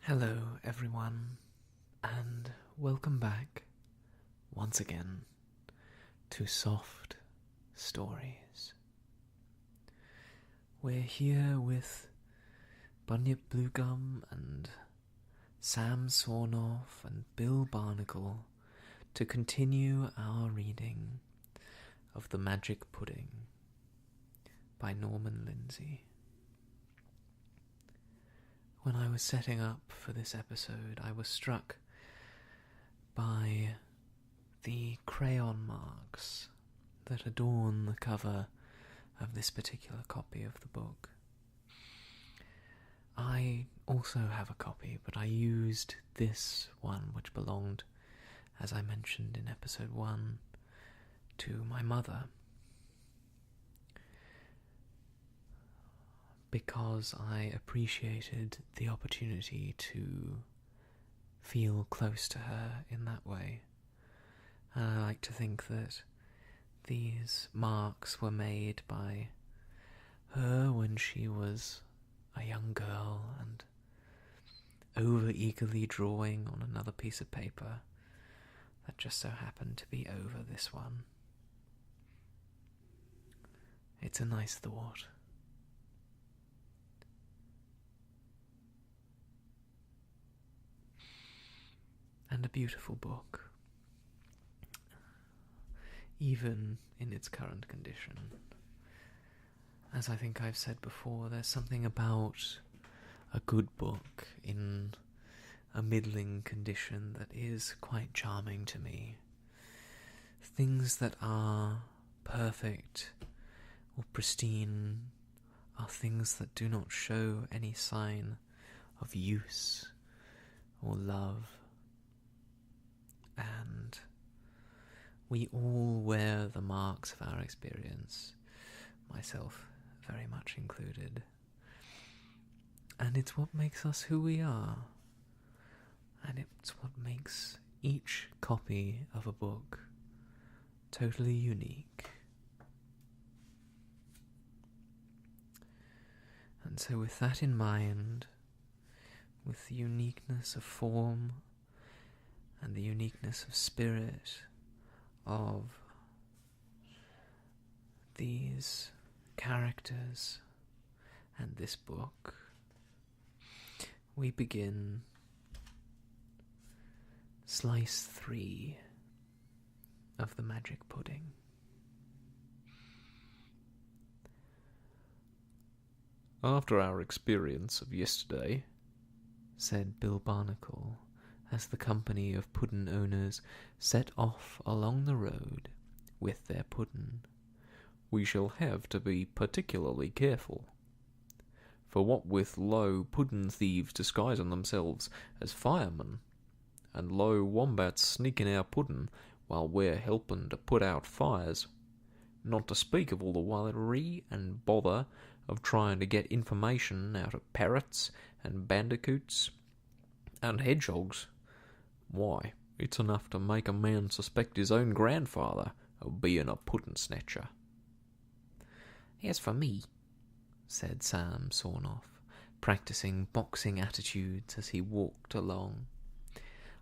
Hello, everyone, and welcome back once again to Soft Stories. We're here with Bunyip Bluegum and Sam Sornoff and Bill Barnacle to continue our reading of The Magic Pudding by Norman Lindsay. When I was setting up for this episode, I was struck by the crayon marks that adorn the cover of this particular copy of the book. I also have a copy, but I used this one, which belonged, as I mentioned in episode 1, to my mother, because I appreciated the opportunity to feel close to her in that way. And I like to think that these marks were made by her when she was a young girl and over-eagerly drawing on another piece of paper that just so happened to be over this one. It's a nice thought. And a beautiful book, even in its current condition. As I think I've said before, there's something about a good book in a middling condition that is quite charming to me. Things that are perfect or pristine are things that do not show any sign of use or love. And we all wear the marks of our experience, myself very much included. And it's what makes us who we are. And it's what makes each copy of a book totally unique. And so with that in mind, with the uniqueness of form and the uniqueness of spirit of these characters and this book, we begin Slice 3 of The Magic Pudding. After our experience of yesterday, said Bill Barnacle, as the company of Puddin owners set off along the road with their Puddin, we shall have to be particularly careful. For what with low Puddin thieves disguising themselves as firemen, and low wombats sneaking our Puddin while we're helping to put out fires, not to speak of all the worry and bother of trying to get information out of parrots and bandicoots and hedgehogs, why, it's enough to make a man suspect his own grandfather of being a puddin snatcher. As for me, said Sam Sornoff, practicing boxing attitudes as he walked along,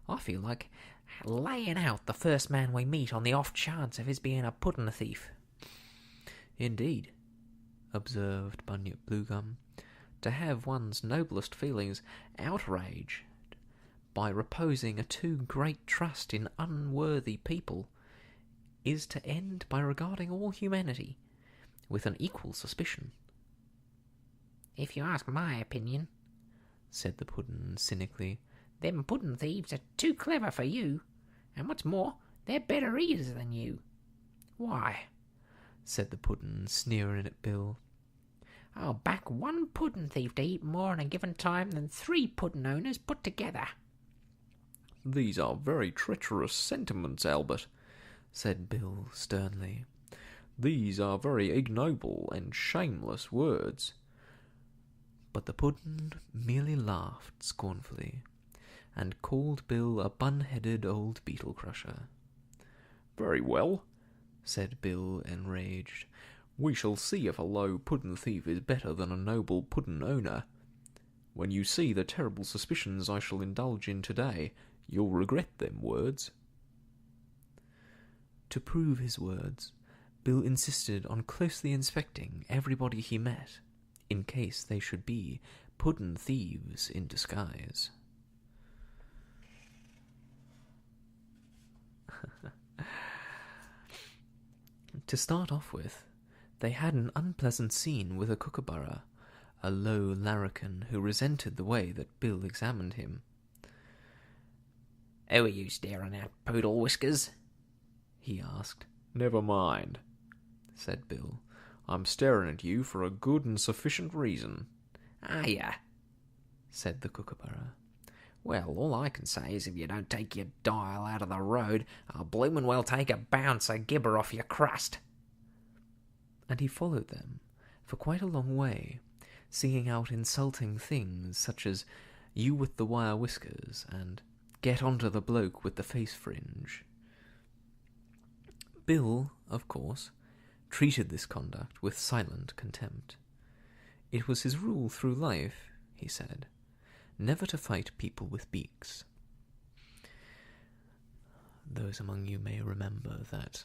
I feel like laying out the first man we meet on the off chance of his being a puddin thief. Indeed, observed Bunyip Bluegum, to have one's noblest feelings outraged by reposing a too great trust in unworthy people is to end by regarding all humanity with an equal suspicion. If you ask my opinion, said the Puddin cynically, them puddin thieves are too clever for you, and what's more, they're better eaters than you. Why, said the Puddin, sneering at Bill, I'll back one puddin thief to eat more in a given time than 3 puddin owners put together. These are very treacherous sentiments, Albert, said Bill sternly. These are very ignoble and shameless words. But the Puddin merely laughed scornfully, and called Bill a bun-headed old beetle-crusher. Very well, said Bill, enraged. We shall see if a low puddin thief is better than a noble puddin owner. When you see the terrible suspicions I shall indulge in today, you'll regret them words." To prove his words, Bill insisted on closely inspecting everybody he met, in case they should be puddin thieves in disguise. To start off with, they had an unpleasant scene with a kookaburra, a low larrikin who resented the way that Bill examined him. "Who are you staring at, Poodle Whiskers?" he asked. "Never mind," said Bill. "I'm staring at you for a good and sufficient reason." "Are ya?" said the kookaburra. "Well, all I can say is if you don't take your dial out of the road, I'll bloomin' well take a bouncer gibber off your crust." And he followed them for quite a long way, singing out insulting things such as "you with the wire whiskers" and "get onto the bloke with the face fringe." Bill, of course, treated this conduct with silent contempt. It was his rule through life, he said, never to fight people with beaks. Those among you may remember that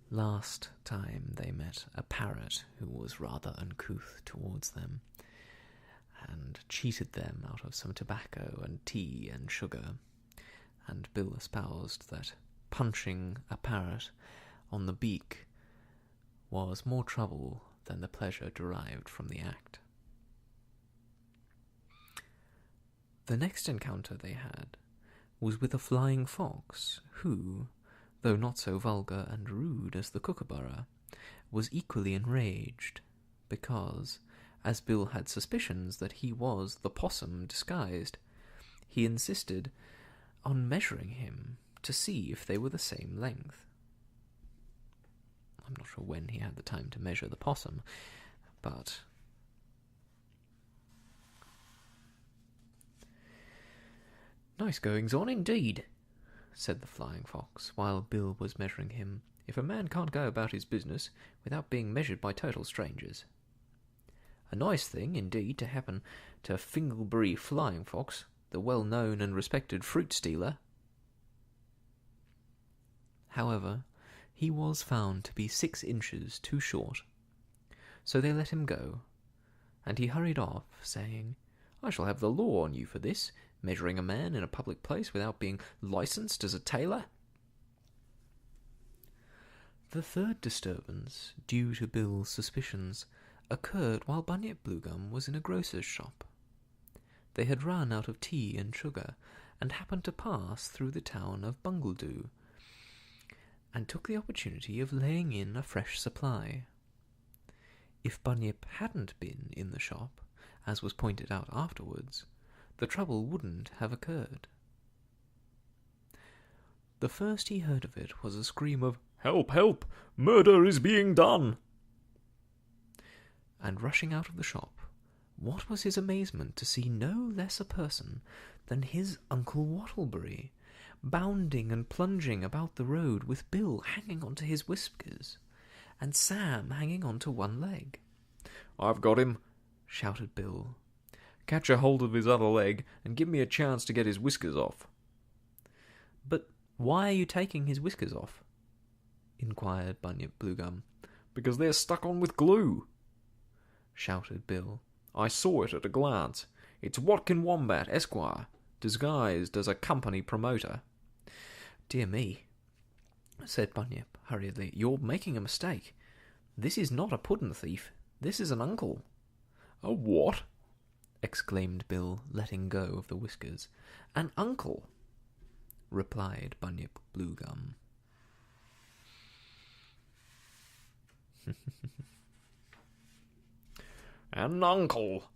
last time they met a parrot who was rather uncouth towards them, and cheated them out of some tobacco and tea and sugar, and Bill espoused that punching a parrot on the beak was more trouble than the pleasure derived from the act. The next encounter they had was with a flying fox, who, though not so vulgar and rude as the kookaburra, was equally enraged, because, as Bill had suspicions that he was the possum disguised, he insisted on measuring him to see if they were the same length. I'm not sure when he had the time to measure the possum, but "Nice goings-on indeed," said the flying fox, while Bill was measuring him, "if a man can't go about his business without being measured by total strangers. A nice thing, indeed, to happen to Finglebury Flying Fox, the well-known and respected fruit-stealer." However, he was found to be 6 inches too short, so they let him go, and he hurried off, saying, "I shall have the law on you for this, measuring a man in a public place without being licensed as a tailor." The third disturbance, due to Bill's suspicions, occurred while Bunyip Bluegum was in a grocer's shop. They had run out of tea and sugar, and happened to pass through the town of Bungledoo, and took the opportunity of laying in a fresh supply. If Bunyip hadn't been in the shop, as was pointed out afterwards, the trouble wouldn't have occurred. The first he heard of it was a scream of "Help, help! Murder is being done!" And rushing out of the shop, what was his amazement to see no less a person than his Uncle Wattleberry, bounding and plunging about the road with Bill hanging onto his whiskers, and Sam hanging onto one leg. "I've got him," shouted Bill. "Catch a hold of his other leg and give me a chance to get his whiskers off." "But why are you taking his whiskers off?" inquired Bunyip Bluegum. "Because they're stuck on with glue," shouted Bill. "I saw it at a glance. It's Watkin Wombat, Esquire, disguised as a company promoter." "Dear me," said Bunyip hurriedly, "you're making a mistake. This is not a puddin thief. This is an uncle." "A what?" exclaimed Bill, letting go of the whiskers. "An uncle," replied Bunyip Bluegum. "An uncle,"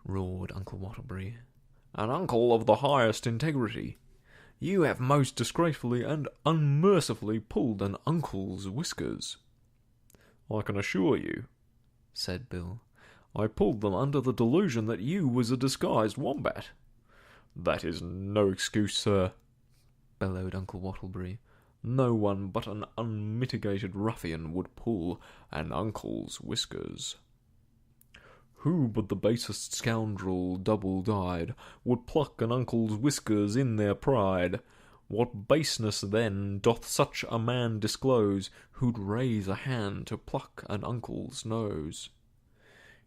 roared Uncle Wattleberry. "An uncle of the highest integrity. You have most disgracefully and unmercifully pulled an uncle's whiskers. I can assure you," said Bill, "I pulled them under the delusion that you was a disguised wombat." "That is no excuse, sir," bellowed Uncle Wattleberry. "No one but an unmitigated ruffian would pull an uncle's whiskers." Who but the basest scoundrel, double-dyed, would pluck an uncle's whiskers in their pride? What baseness, then, doth such a man disclose, who'd raise a hand to pluck an uncle's nose?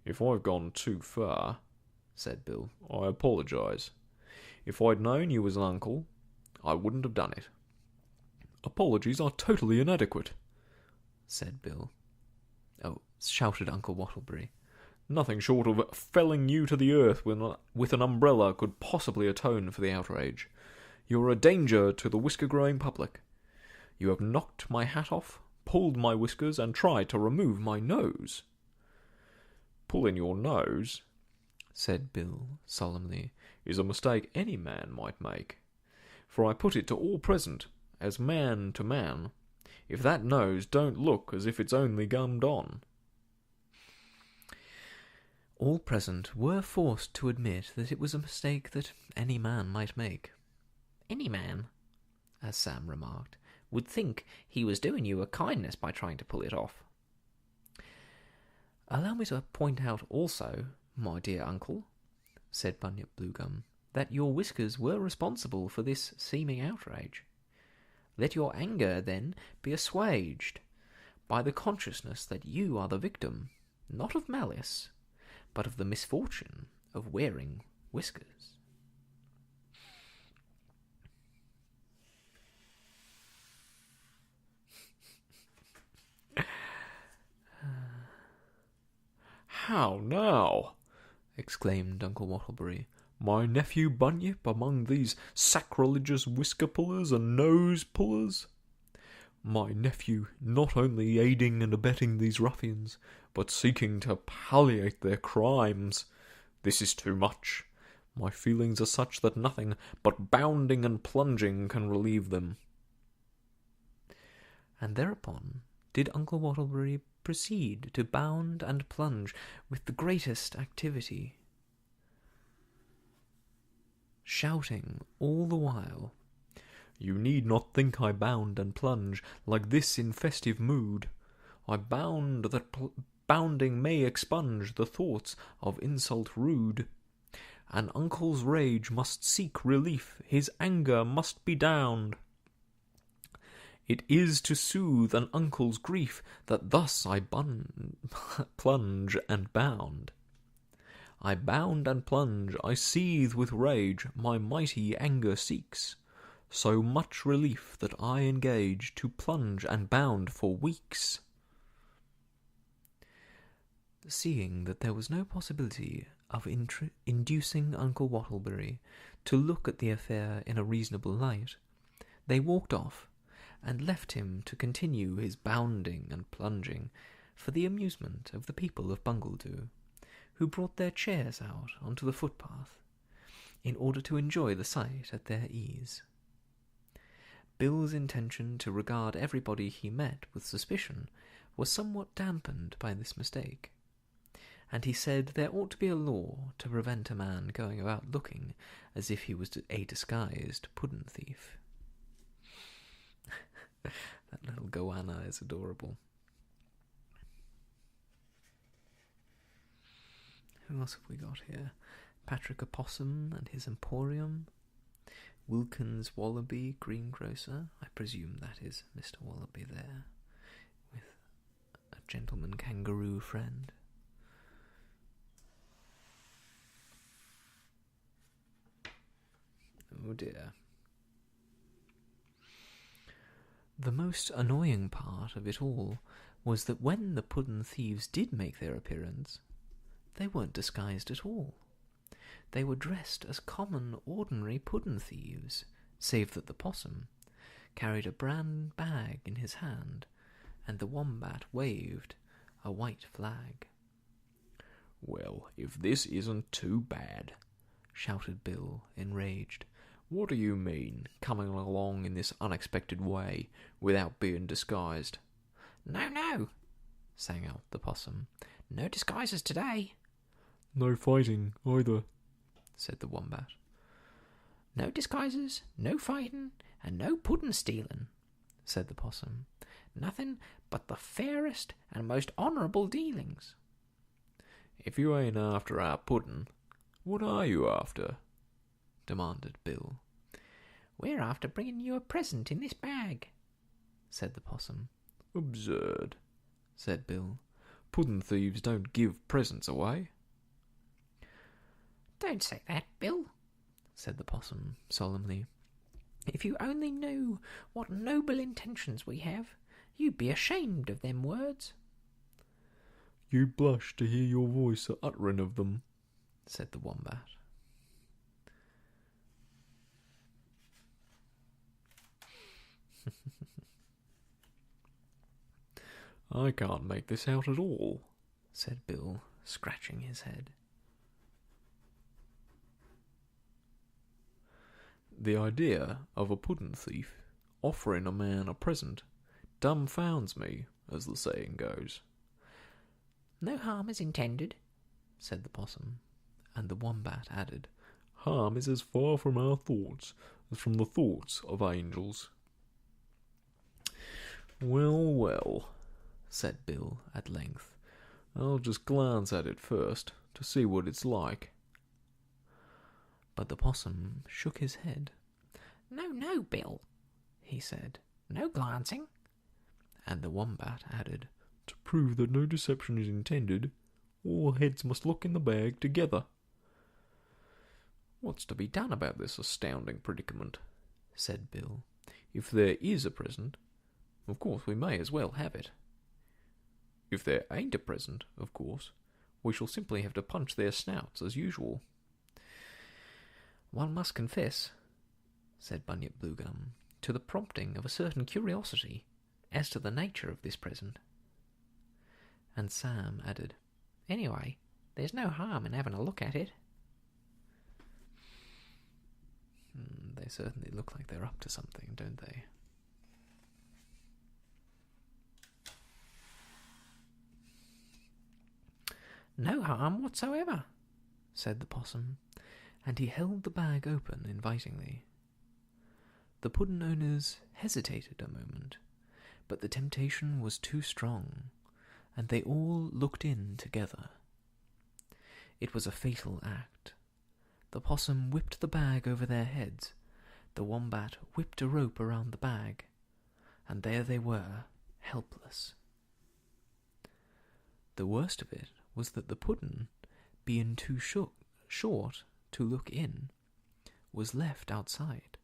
If I've gone too far, said Bill, I apologise. If I'd known you was an uncle, I wouldn't have done it. Apologies are totally inadequate, said Bill. Oh, shouted Uncle Wattleberry. Nothing short of felling you to the earth with an umbrella could possibly atone for the outrage. You're a danger to the whisker-growing public. You have knocked my hat off, pulled my whiskers, and tried to remove my nose. Pulling your nose, said Bill solemnly, is a mistake any man might make. For I put it to all present, as man to man, if that nose don't look as if it's only gummed on. All present were forced to admit that it was a mistake that any man might make. Any man, as Sam remarked, would think he was doing you a kindness by trying to pull it off. Allow me to point out also, my dear uncle, said Bunyip Bluegum, that your whiskers were responsible for this seeming outrage. Let your anger, then, be assuaged by the consciousness that you are the victim, not of malice, but of the misfortune of wearing whiskers. How now? Exclaimed Uncle Wattleberry. My nephew Bunyip among these sacrilegious whisker-pullers and nose-pullers? My nephew not only aiding and abetting these ruffians, but seeking to palliate their crimes. This is too much. My feelings are such that nothing but bounding and plunging can relieve them. And thereupon did Uncle Wattleberry proceed to bound and plunge with the greatest activity, shouting all the while, You need not think I bound and plunge like this in festive mood. I bound that bounding may expunge the thoughts of insult rude. An uncle's rage must seek relief, his anger must be downed. It is to soothe an uncle's grief that thus I plunge and bound. I bound and plunge, I seethe with rage, my mighty anger seeks so much relief that I engage to plunge and bound for weeks. Seeing that there was no possibility of inducing Uncle Wattleberry to look at the affair in a reasonable light, they walked off, and left him to continue his bounding and plunging for the amusement of the people of Bungledoo, who brought their chairs out onto the footpath, in order to enjoy the sight at their ease. Bill's intention to regard everybody he met with suspicion was somewhat dampened by this mistake, and he said there ought to be a law to prevent a man going about looking as if he was a disguised puddin thief. That little goanna is adorable. Who else have we got here? Patrick Opossum and his Emporium. Wilkins Wallaby, greengrocer. I presume that is Mr. Wallaby there, with a gentleman kangaroo friend. Oh dear. The most annoying part of it all was that when the puddin thieves did make their appearance, they weren't disguised at all. They were dressed as common, ordinary puddin thieves, save that the possum carried a brown bag in his hand, and the wombat waved a white flag. Well, if this isn't too bad, shouted Bill, enraged. What do you mean, coming along in this unexpected way, without being disguised? No, no, sang out the possum. No disguises today. No fighting, either, said the wombat. No disguises, no fighting, and no puddin stealing, said the possum. Nothing but the fairest and most honourable dealings. If you ain't after our puddin', what are you after? Demanded Bill. We're after bringing you a present in this bag, said the possum. Absurd, said Bill. Puddin' thieves don't give presents away. Don't say that, Bill, said the possum solemnly. If you only knew what noble intentions we have, you'd be ashamed of them words. You blush to hear your voice a-uttering of them, said the wombat. I can't make this out at all, said Bill, scratching his head. The idea of a puddin' thief offering a man a present dumbfounds me, as the saying goes. No harm is intended, said the possum, and the wombat added, Harm is as far from our thoughts as from the thoughts of angels. Well, well, said Bill at length. I'll just glance at it first, to see what it's like. But the possum shook his head. No, Bill, he said. No glancing. And the wombat added, To prove that no deception is intended, all heads must look in the bag together. What's to be done about this astounding predicament? Said Bill. If there is a present, of course we may as well have it. If there ain't a present, of course, we shall simply have to punch their snouts as usual. One must confess, said Bunyip Bluegum, to the prompting of a certain curiosity as to the nature of this present. And Sam added, Anyway, there's no harm in having a look at it. They certainly look like they're up to something, don't they? No harm whatsoever, said the possum, and he held the bag open invitingly. The puddin' owners hesitated a moment, but the temptation was too strong, and they all looked in together. It was a fatal act. The possum whipped the bag over their heads, the wombat whipped a rope around the bag, and there they were, helpless. The worst of it was that the puddin', being too short to look in, was left outside,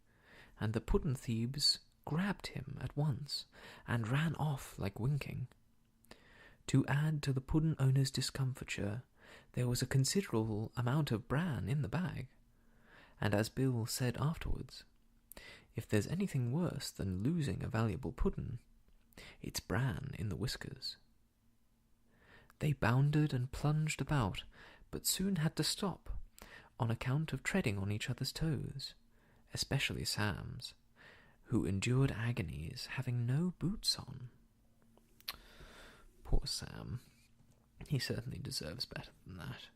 and the puddin' thieves grabbed him at once and ran off like winking. To add to the puddin' owner's discomfiture, there was a considerable amount of bran in the bag, and as Bill said afterwards, if there's anything worse than losing a valuable puddin', it's bran in the whiskers. They bounded and plunged about, but soon had to stop, on account of treading on each other's toes, especially Sam's, who endured agonies having no boots on. Poor Sam. He certainly deserves better than that.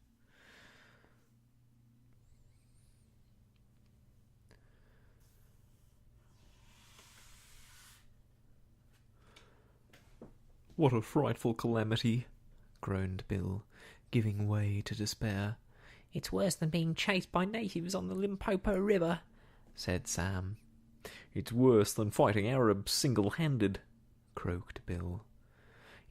What a frightful calamity, groaned Bill, giving way to despair. It's worse than being chased by natives on the Limpopo River, said Sam. It's worse than fighting Arabs single-handed, croaked Bill.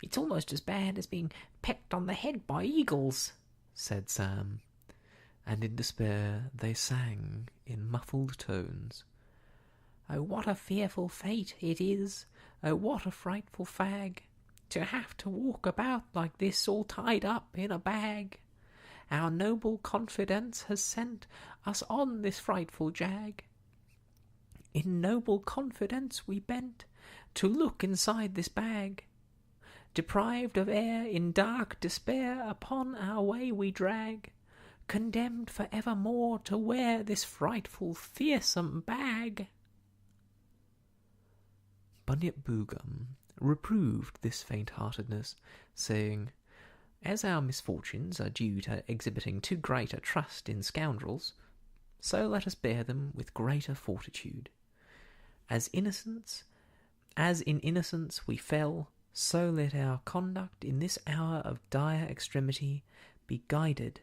It's almost as bad as being pecked on the head by eagles, said Sam, and in despair they sang in muffled tones. Oh, what a fearful fate it is, oh, what a frightful fag, to have to walk about like this all tied up in a bag. Our noble confidence has sent us on this frightful jag. In noble confidence we bent to look inside this bag. Deprived of air, in dark despair, upon our way we drag, condemned for evermore to wear this frightful, fearsome bag. Bunyip Bluegum reproved this faint-heartedness, saying, As our misfortunes are due to exhibiting too great a trust in scoundrels, so let us bear them with greater fortitude. As in innocence we fell, so let our conduct in this hour of dire extremity be guided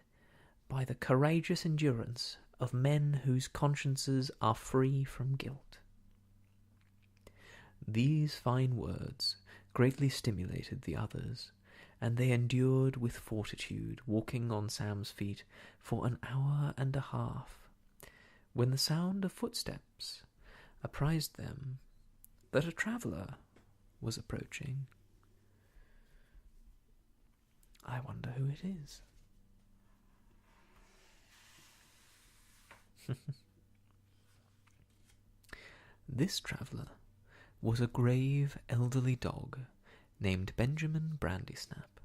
by the courageous endurance of men whose consciences are free from guilt. These fine words greatly stimulated the others, and they endured with fortitude, walking on Sam's feet for an hour and a half, when the sound of footsteps apprised them that a traveller was approaching. I wonder who it is. This traveller was a grave elderly dog named Benjamin Brandysnap,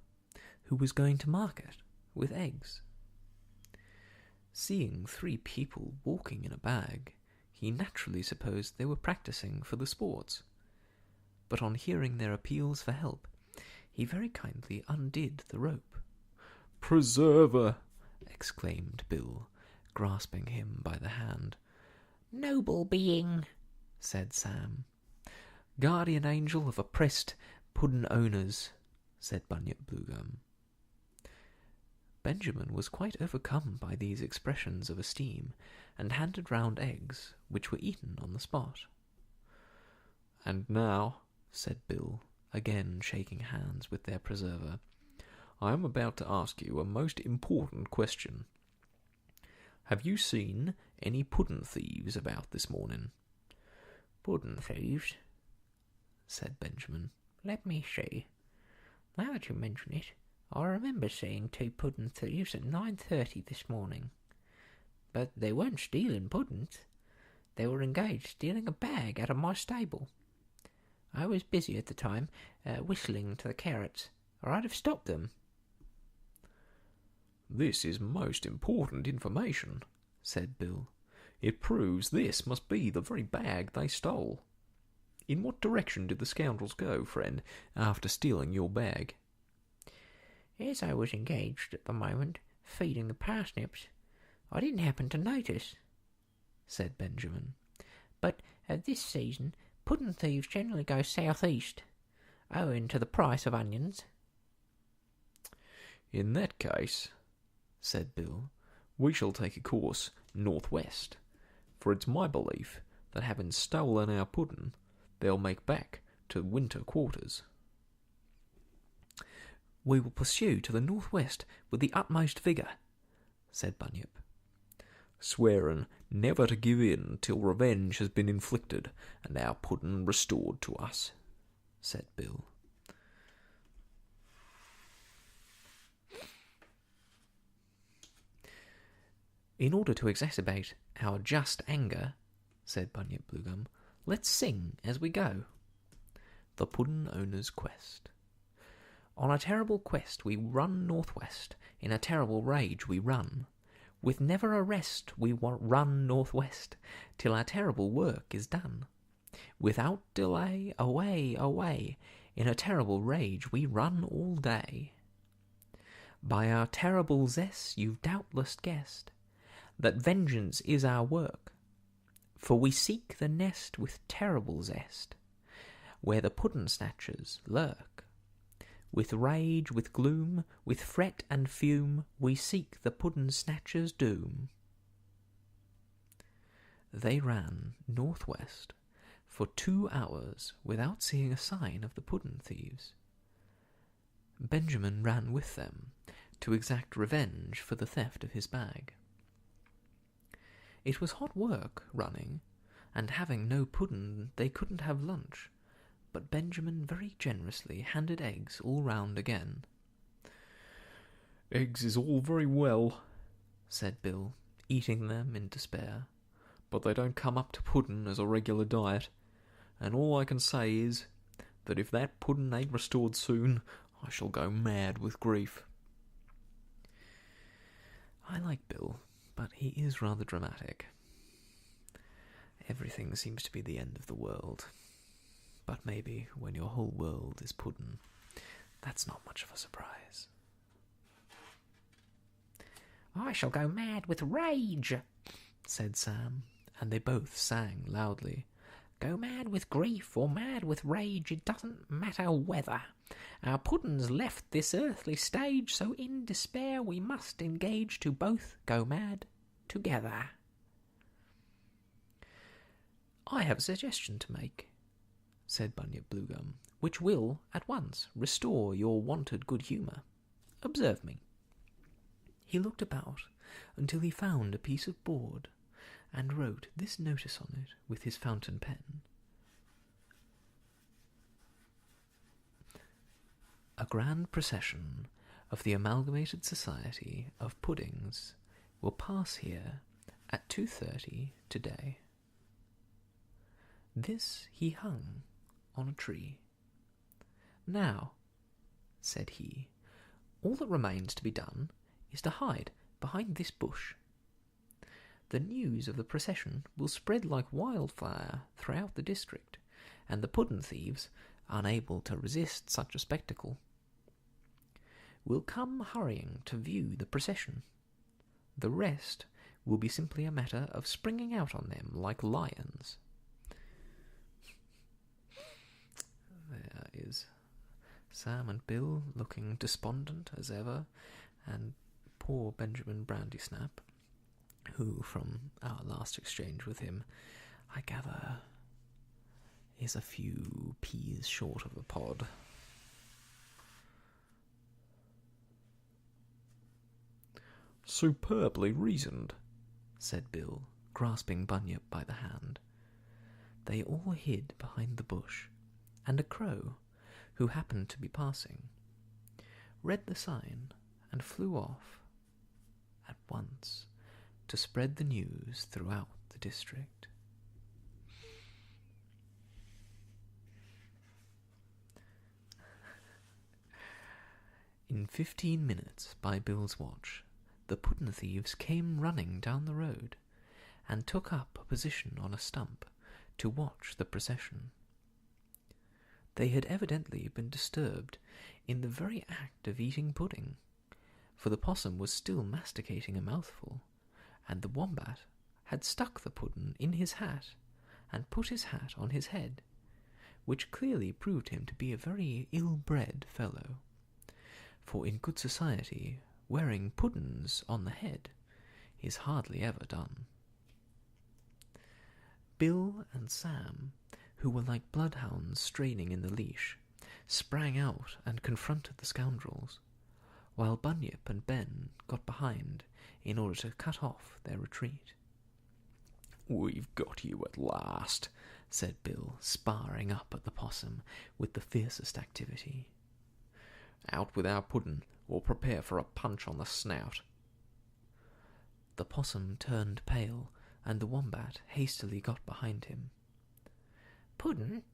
who was going to market with eggs. Seeing 3 people walking in a bag, he naturally supposed they were practising for the sports, but on hearing their appeals for help, he very kindly undid the rope. "Preserver!" exclaimed Bill, grasping him by the hand. "Noble being," said Sam. "Guardian angel of oppressed puddin owners," said Bunyip Bluegum. Benjamin was quite overcome by these expressions of esteem, and handed round eggs, which were eaten on the spot. "And now," said Bill, again shaking hands with their preserver, "I am about to ask you a most important question. Have you seen any puddin thieves about this morning?" "Puddin thieves?" said Benjamin. "Let me see. Now that you mention it, I remember seeing 2 puddin thieves at 9:30 this morning. But they weren't stealing puddings. They were engaged stealing a bag out of my stable. I was busy at the time, whistling to the carrots, or I'd have stopped them." "This is most important information," said Bill. "It proves this must be the very bag they stole. In what direction did the scoundrels go, friend, after stealing your bag?" "As I was engaged at the moment feeding the parsnips, I didn't happen to notice," said Benjamin. "But at this season puddin thieves generally go southeast, owing to the price of onions." "In that case," said Bill, "we shall take a course northwest, for it's my belief that having stolen our puddin, they'll make back to winter quarters." "We will pursue to the northwest with the utmost vigour," said Bunyip. "Swearing never to give in till revenge has been inflicted and our puddin restored to us," said Bill. "In order to exacerbate our just anger," said Bunyip Bluegum, "let's sing as we go." The Puddin Owner's Quest. On a terrible quest we run northwest, in a terrible rage we run. With never a rest we run northwest, till our terrible work is done. Without delay, away, away, in a terrible rage we run all day. By our terrible zest you've doubtless guessed that vengeance is our work, for we seek the nest with terrible zest, where the puddin snatchers lurk. With rage, with gloom, with fret and fume, we seek the puddin snatchers' doom. They ran northwest for 2 hours without seeing a sign of the puddin thieves. Benjamin ran with them to exact revenge for the theft of his bag. It was hot work running, and having no puddin they couldn't have lunch, but Benjamin very generously handed eggs all round again. "Eggs is all very well," said Bill, eating them in despair, "but they don't come up to puddin as a regular diet, and all I can say is that if that puddin ain't restored soon, I shall go mad with grief." I like Bill, but he is rather dramatic. Everything seems to be the end of the world. But maybe when your whole world is puddin, that's not much of a surprise. "I shall go mad with rage," said Sam, and they both sang loudly. Go mad with grief or mad with rage, it doesn't matter whether. Our Puddin's left this earthly stage, so in despair we must engage to both go mad together. I have a suggestion to make, said Bunyip Bluegum, which will at once restore your wonted good humour. Observe me. He looked about until he found a piece of board, and wrote this notice on it with his fountain pen. A grand procession of the Amalgamated Society of Puddings will pass here at 2:30 today. This he hung on a tree. Now, said he, all that remains to be done is to hide behind this bush. The news of the procession will spread like wildfire throughout the district, and the puddin thieves, unable to resist such a spectacle, will come hurrying to view the procession. The rest will be simply a matter of springing out on them like lions. There is Sam and Bill looking despondent as ever, and poor Benjamin Brandysnap, who, from our last exchange with him, I gather is a few peas short of a pod. Superbly reasoned, said Bill, grasping Bunyip by the hand. They all hid behind the bush, and a crow, who happened to be passing, read the sign and flew off at once to spread the news throughout the district. In 15 minutes, by Bill's watch, the puddin thieves came running down the road, and took up a position on a stump to watch the procession. They had evidently been disturbed in the very act of eating pudding, for the possum was still masticating a mouthful, and the wombat had stuck the puddin in his hat, and put his hat on his head, which clearly proved him to be a very ill-bred fellow, for in good society wearing puddins on the head is hardly ever done. Bill and Sam, who were like bloodhounds straining in the leash, sprang out and confronted the scoundrels, while Bunyip and Ben got behind in order to cut off their retreat. "We've got you at last," said Bill, sparring up at the possum with the fiercest activity. "Out with our puddin, or prepare for a punch on the snout." The possum turned pale, and the wombat hastily got behind him. "Puddin,"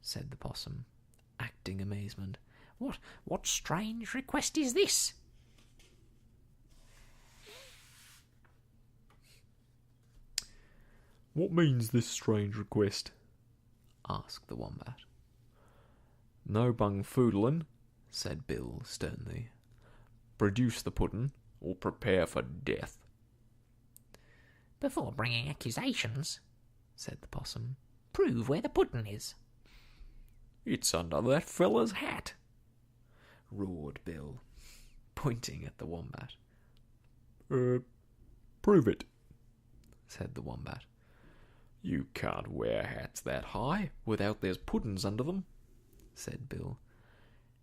said the possum, acting amazement. What strange request is this?" "What means this strange request?" asked the wombat. "No bung foodlin'," said Bill sternly. "Produce the puddin, or prepare for death." "Before bringing accusations," said the possum, "prove where the puddin is." "It's under that fella's hat," roared Bill, pointing at the wombat. Prove it," said the wombat. "You can't wear hats that high without there's puddins under them," said Bill.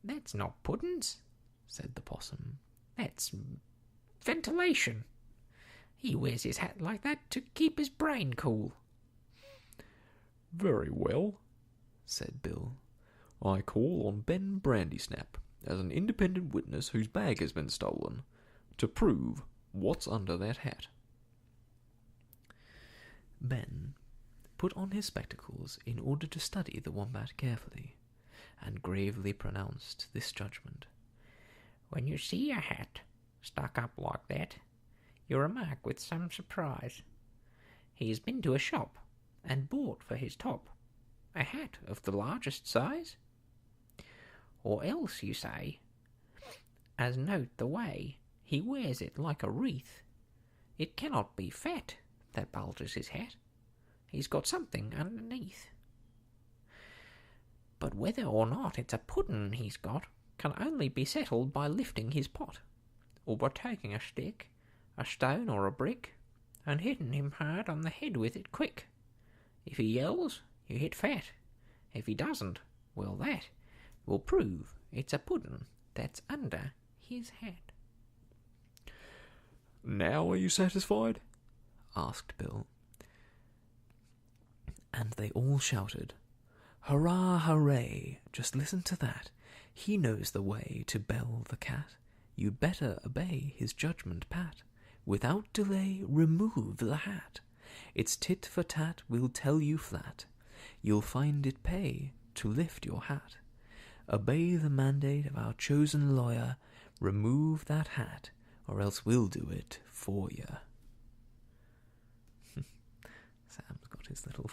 "That's not puddins," said the possum. "That's ventilation. He wears his hat like that to keep his brain cool." "Very well," said Bill. "I call on Ben Brandysnap as an independent witness whose bag has been stolen, to prove what's under that hat." Ben put on his spectacles in order to study the wombat carefully, and gravely pronounced this judgment. "When you see a hat stuck up like that, you remark with some surprise, he has been to a shop and bought for his top a hat of the largest size. Or else you say, as note the way he wears it like a wreath. It cannot be fat that bulges his hat. He's got something underneath but whether or not it's a puddin he's got can only be settled by lifting his pot, or by taking a stick, a stone or a brick, and hitting him hard on the head with it quick. If he yells, you hit fat. If he doesn't, well, that will prove it's a puddin that's under his hat." "Now are you satisfied?" asked Bill. And they all shouted, "Hurrah, hooray! Just listen to that. He knows the way to Bell the cat. You'd better obey his judgment pat. Without delay, remove the hat. It's tit for tat, we'll tell you flat. You'll find it pay to lift your hat. Obey the mandate of our chosen lawyer. Remove that hat, or else we'll do it for you." Sam's got his little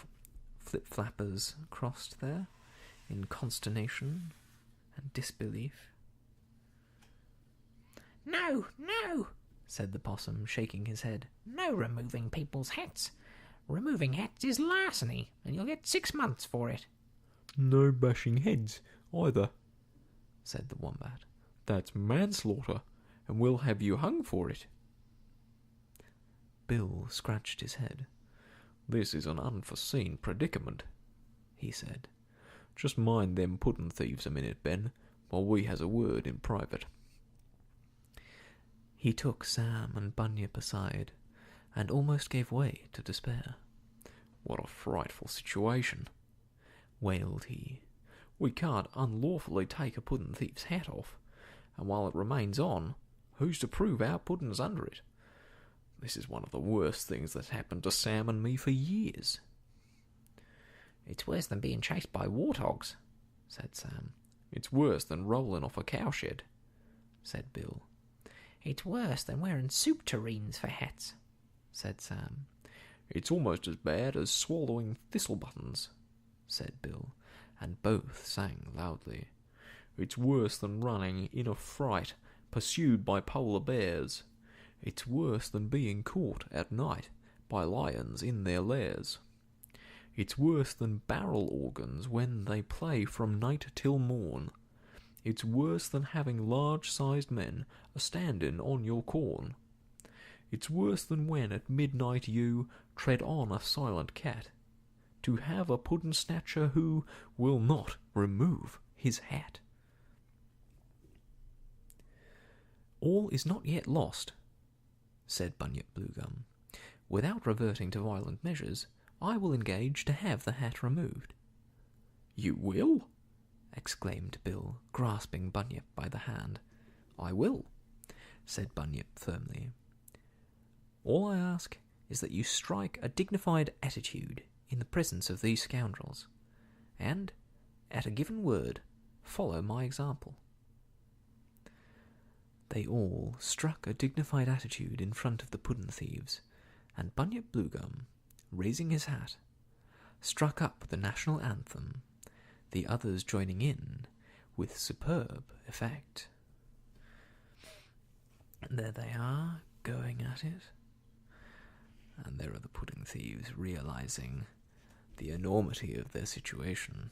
flip-flappers crossed there in consternation and disbelief. "No, no," said the possum, shaking his head. "No removing people's hats. Removing hats is larceny, and you'll get 6 months for it." "No bashing heads, either," said the wombat. "That's manslaughter, and we'll have you hung for it." Bill scratched his head. "This is an unforeseen predicament," he said. "Just mind them puddin' thieves a minute, Ben, while we has a word in private." He took Sam and Bunyip aside, and almost gave way to despair. "What a frightful situation," wailed he. "We can't unlawfully take a puddin' thief's hat off, and while it remains on, who's to prove our puddin's under it? This is one of the worst things that's happened to Sam and me for years." "It's worse than being chased by warthogs," said Sam. "It's worse than rolling off a cowshed," said Bill. "It's worse than wearing soup tureens for hats," said Sam. "It's almost as bad as swallowing thistle buttons," said Bill, and both sang loudly. "It's worse than running in a fright, pursued by polar bears. It's worse than being caught at night by lions in their lairs. It's worse than barrel organs when they play from night till morn. It's worse than having large-sized men a-standing on your corn. It's worse than when at midnight you tread on a silent cat, to have a puddin'-snatcher who will not remove his hat." "All is not yet lost," said Bunyip Bluegum. "Without reverting to violent measures, I will engage to have the hat removed." "You will?" exclaimed Bill, grasping Bunyip by the hand. "I will," said Bunyip firmly. "All I ask is that you strike a dignified attitude in the presence of these scoundrels, and, at a given word, follow my example." They all struck a dignified attitude in front of the puddin' thieves, and Bunyip Bluegum, raising his hat, struck up the national anthem, the others joining in with superb effect. And there they are, going at it. And there are the pudding thieves realizing the enormity of their situation.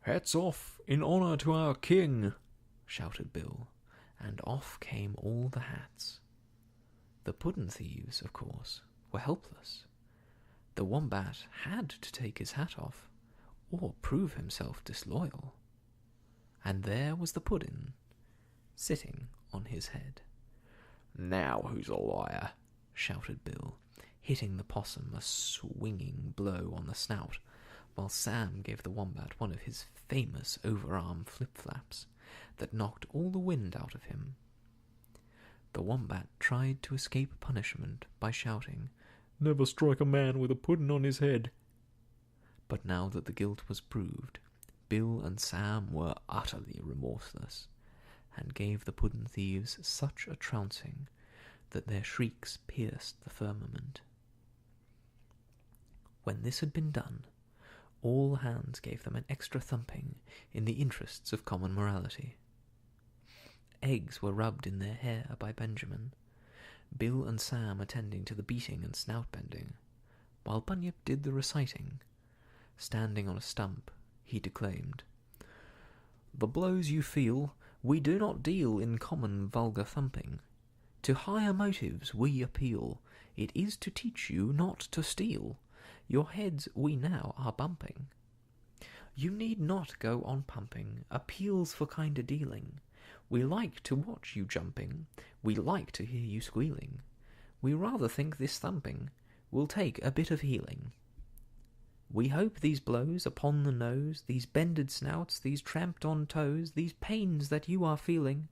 "Hats off in honour to our king," shouted Bill, and off came all the hats. The puddin' thieves, of course, were helpless. The wombat had to take his hat off, or prove himself disloyal. And there was the puddin, sitting on his head. "Now who's a liar?" shouted Bill, hitting the possum a swinging blow on the snout, while Sam gave the wombat one of his famous overarm flip-flaps that knocked all the wind out of him. The wombat tried to escape punishment by shouting, "Never strike a man with a puddin' on his head." But now that the guilt was proved, Bill and Sam were utterly remorseless, and gave the puddin' thieves such a trouncing that their shrieks pierced the firmament. When this had been done, all hands gave them an extra thumping in the interests of common morality. Eggs were rubbed in their hair by Benjamin, Bill and Sam attending to the beating and snout-bending, while Bunyip did the reciting. Standing on a stump, he declaimed, "The blows you feel, we do not deal in common vulgar thumping. To higher motives we appeal. It is to teach you not to steal. Your heads we now are bumping. You need not go on pumping appeals for kinder dealing. We like to watch you jumping. We like to hear you squealing. We rather think this thumping will take a bit of healing. We hope these blows upon the nose, these bended snouts, these tramped on toes, these pains that you are feeling,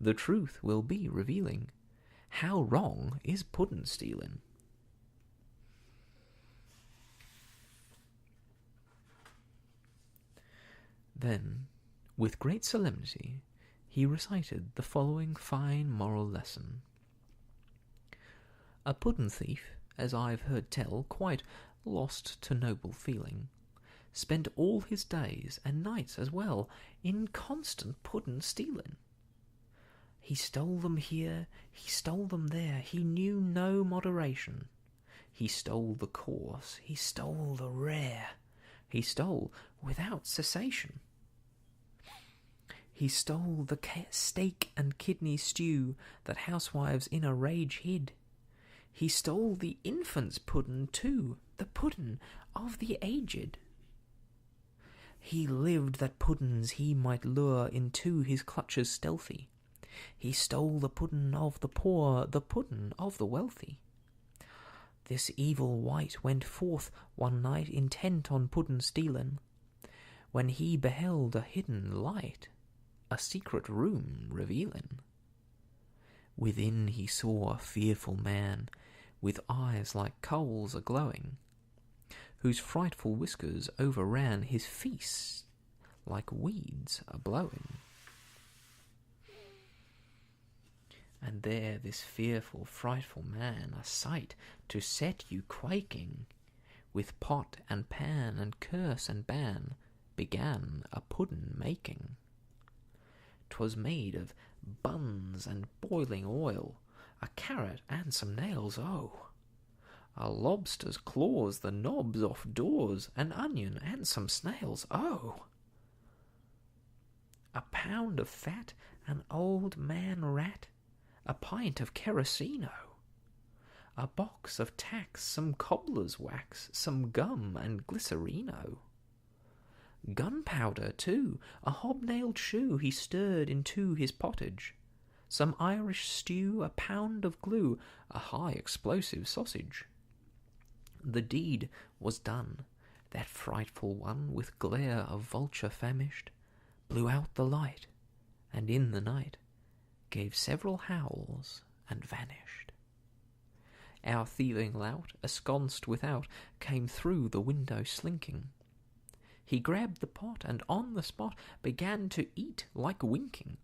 the truth will be revealing. How wrong is puddin' stealing?" Then, with great solemnity, he recited the following fine moral lesson. A puddin' thief, as I've heard tell, quite lost to noble feeling, spent all his days and nights as well in constant puddin' stealing. He stole them here, he stole them there, he knew no moderation. He stole the coarse, he stole the rare, he stole without cessation. He stole the steak and kidney stew that housewives in a rage hid. He stole the infant's puddin' too, the puddin' of the aged. He lived that puddins he might lure into his clutches stealthy. He stole the puddin' of the poor, the puddin' of the wealthy. This evil wight went forth one night intent on puddin' stealin', when he beheld a hidden light, a secret room revealin'. Within he saw a fearful man, with eyes like coals a-glowing, whose frightful whiskers overran his feast like weeds a-blowing. And there this fearful, frightful man, a sight to set you quaking, with pot and pan and curse and ban, began a puddin' making. 'Twas made of buns and boiling oil, a carrot and some nails, oh! A lobster's claws, the knobs off doors, an onion and some snails, oh! A pound of fat, an old man rat, a pint of kerosene, oh! A box of tacks, some cobbler's wax, some gum and glycerino. Gunpowder, too, a hobnailed shoe he stirred into his pottage, some Irish stew, a pound of glue, a high explosive sausage. The deed was done. That frightful one, with glare of vulture famished, blew out the light, and in the night gave several howls and vanished. Our thieving lout, ensconced without, came through the window slinking. He grabbed the pot, and on the spot began to eat like winking.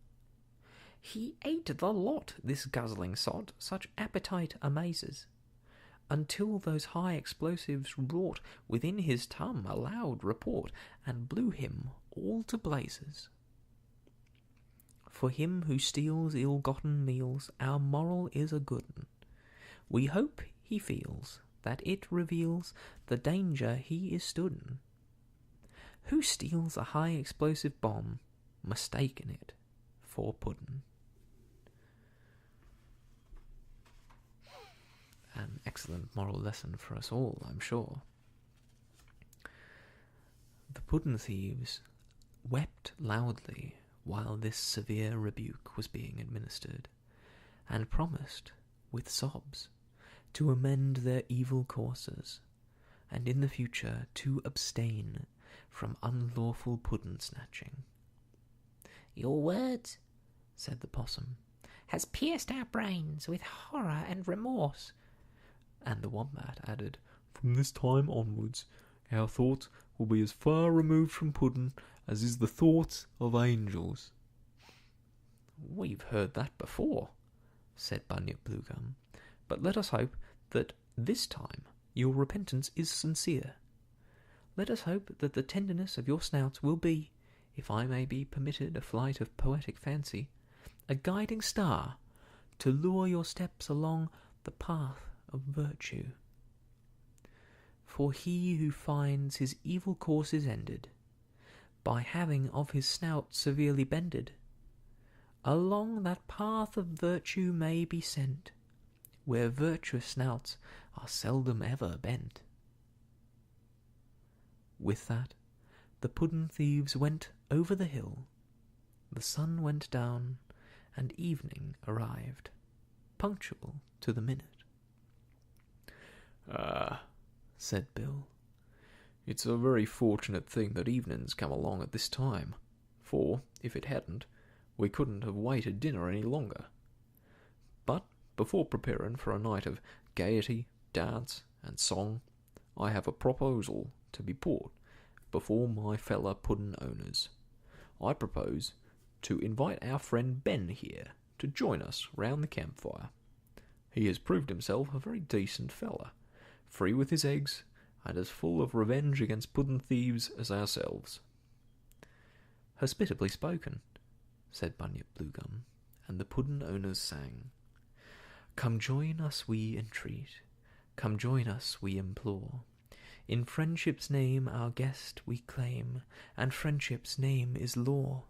He ate the lot, this guzzling sot, such appetite amazes, until those high explosives wrought within his tum a loud report, and blew him all to blazes. For him who steals ill-gotten meals, our moral is a good 'un. We hope he feels that it reveals the danger he is stood in. Who steals a high explosive bomb, mistaken it for puddin'? An excellent moral lesson for us all, I'm sure. The puddin' thieves wept loudly while this severe rebuke was being administered, and promised, with sobs, to amend their evil courses, and in the future to abstain from unlawful puddin' snatching. "Your words," said the possum, "has pierced our brains with horror and remorse." And the wombat added, "From this time onwards, our thoughts will be as far removed from puddin' as is the thoughts of angels." "We've heard that before," said Bunyip Bluegum, "but let us hope that this time your repentance is sincere. Let us hope that the tenderness of your snouts will be, if I may be permitted a flight of poetic fancy, a guiding star to lure your steps along the path of virtue." for he who finds his evil course is ended, by having of his snout severely bended, along that path of virtue may be sent, where virtuous snouts are seldom ever bent. With that, the puddin thieves went over the hill, the sun went down, and evening arrived, punctual to the minute. "Ah," said Bill, "it's a very fortunate thing that evening's come along at this time, for, if it hadn't, we couldn't have waited dinner any longer. But, before preparing for a night of gaiety, dance, and song, I have a proposal to be put before my fellow puddin owners. I propose to invite our friend Ben here to join us round the campfire. He has proved himself a very decent fella, free with his eggs, and as full of revenge against puddin thieves as ourselves." "Hospitably spoken," said Bunyip Bluegum, and the puddin owners sang, "Come join us, we entreat, come join us, we implore. In friendship's name our guest we claim, and friendship's name is law.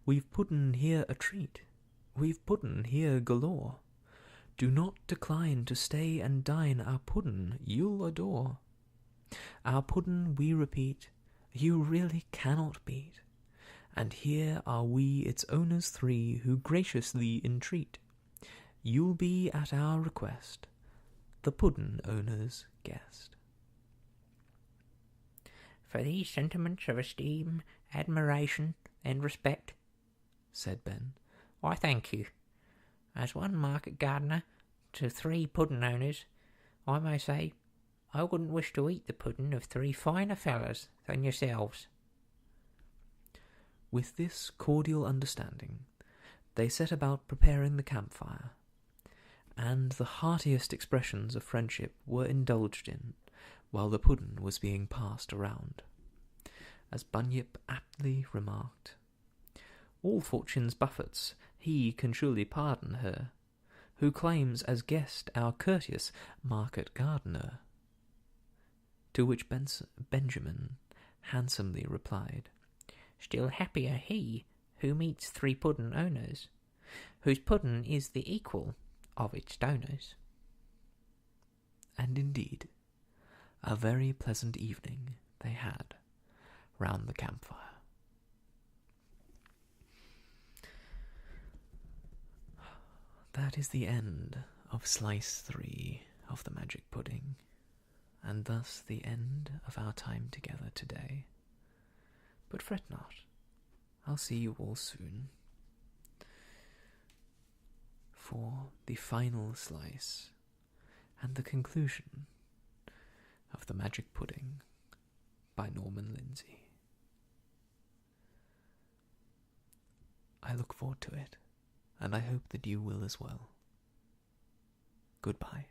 We've puddin here a treat, we've puddin here galore. Do not decline to stay and dine our puddin you'll adore. Our puddin, we repeat, you really cannot beat, and here are we its owners three who graciously entreat. You'll be at our request the puddin owner's guest." "For these sentiments of esteem, admiration, and respect," said Ben, "I thank you. As one market gardener to 3 puddin owners, I may say I wouldn't wish to eat the puddin of 3 finer fellows than yourselves." With this cordial understanding, they set about preparing the campfire, and the heartiest expressions of friendship were indulged in while the puddin was being passed around. As Bunyip aptly remarked, "All fortune's buffets he can surely pardon her, who claims as guest our courteous market gardener." To which Benjamin handsomely replied, "Still happier he who meets 3 puddin owners, whose puddin is the equal of its donors." And indeed, a very pleasant evening they had round the campfire. That is the end of Slice 3 of the Magic Pudding, and thus the end of our time together today. But fret not, I'll see you all soon for the final slice and the conclusion of The Magic Pudding by Norman Lindsay. I look forward to it, and I hope that you will as well. Goodbye.